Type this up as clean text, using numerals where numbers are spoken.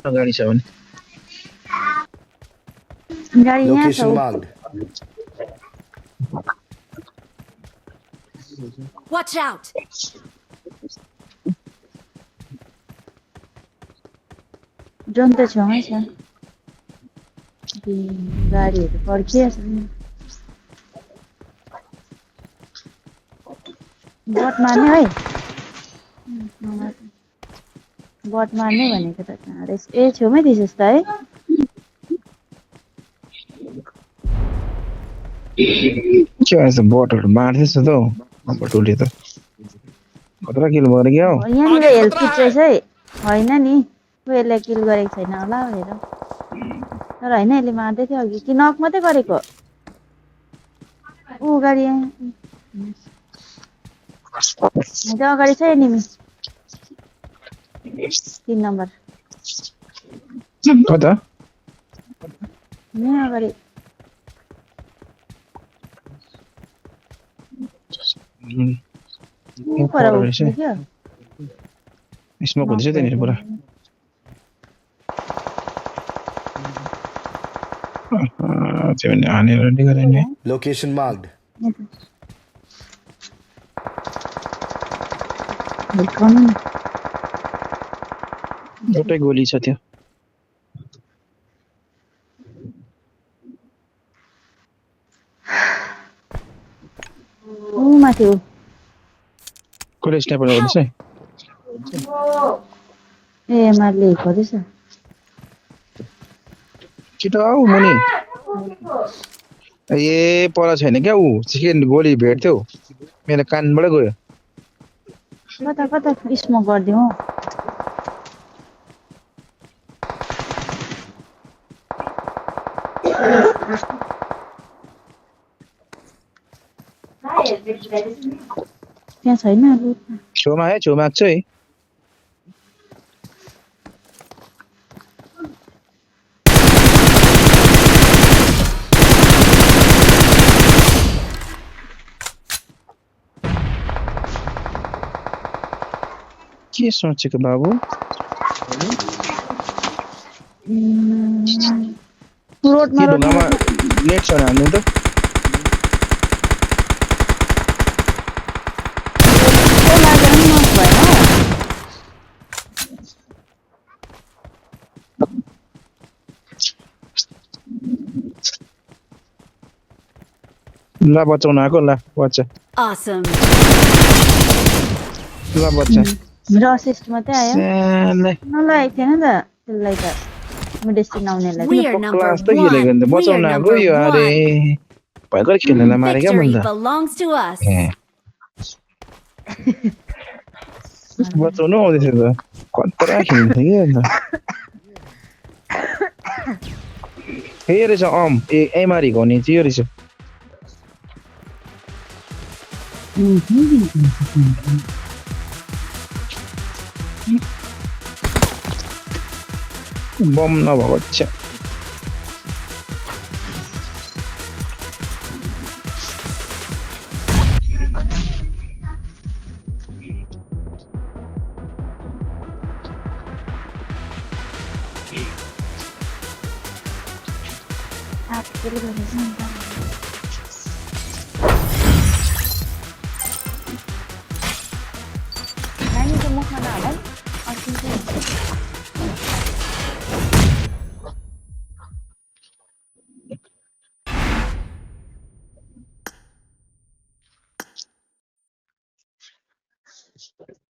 गाडी छ भने गाडी यहाँ छ Location ऊ। marked. Watch out! ड्रोन त छेउमै छ। गाडीहरू पर्खिएछ नि। बट मार्ने है। बट मार्ने भनेको त चाँडै ए छेउमै दिइस् त है। के भन्छ बटहरू मार्दैछ त हौ अब टोली त खतरा किल भएर क्या हौ यहाँनिर हेल्थ किट रहेछ है। होइन नि यसले किल गरेको छैन होला हेर। तर होइन यसले मार्दै थियो अघि कि नक मात्रै गरेको। ऊ गाडी त्यो अगाडि छ एनिमी 3 नम्बर कता यहाँ अगाडि पर पर रहेछ देख्यो स्मोक हुँदैछ त्यहाँनिर पुरा त्यो भने हानेर रेडी गरे नि Location marked. एउटै गोली छ त्यो ऊ माथि ऊ कसले स्नाइपर गर्दैछ ए मारले गरेछ छिटो आऊ मुनि ए पर छैन क्या ऊ सेकेन्ड गोली भेट्थ्यो मेरो कानबाट गयो कता कता स्मोक गरिदिउँ त्यहाँ छैन छेउमा है छेउमा आएको छ है के सोचेको बाबु रोडमा के ढुङ्गामा नेट छ हान्नु त ल बचाउन आएको ल बच्चा Awesome. ल बच्चा मेरो असिस्ट मात्रै आयो स्यालै नलागेको थिएन त त्यसलाई त मेडिसिन आउनेलाई We are number क्लास त खेलेको one. नि त We are बचाउन आएको number यो अरे one. भयङ्कर खेल्नेलाई मारे क्या Victory मैले belongs to us. त बचाउनु आउँदैछ त खतरा खेल्छ कि अन्त यो रहेछ एमआरहीको नि चाहिँ यो रहेछ बम नभएको छ नानीको मुखमा नहाल है